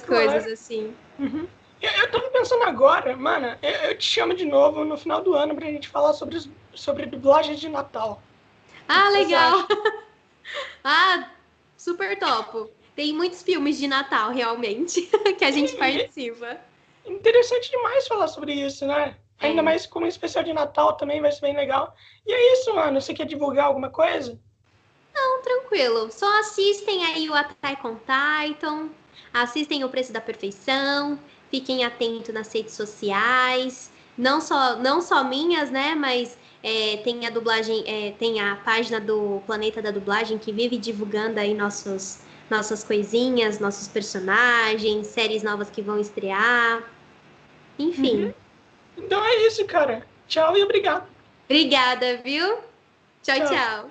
coisas Claro. assim. Uhum. Eu tava pensando agora, mano, eu te chamo de novo no final do ano pra gente falar sobre dublagem de Natal. O que Ah, que você legal! acha? Ah, super topo. Tem muitos filmes de Natal, realmente, que a gente E é participa. interessante demais falar sobre isso, né? Ainda É, mais como um especial de Natal também vai ser bem legal. E é isso, mano. Você quer divulgar alguma coisa? então, tranquilo. Só assistem aí o Attack on Titan, assistem o Preço da Perfeição, fiquem atentos nas redes sociais, não só minhas, né, mas tem a dublagem, tem a página do Planeta da Dublagem que vive divulgando aí nossas coisinhas, nossos personagens, séries novas que vão estrear, Uhum. enfim. Então é isso, cara. Tchau e obrigado. Obrigada, viu? Tchau, Tchau. tchau.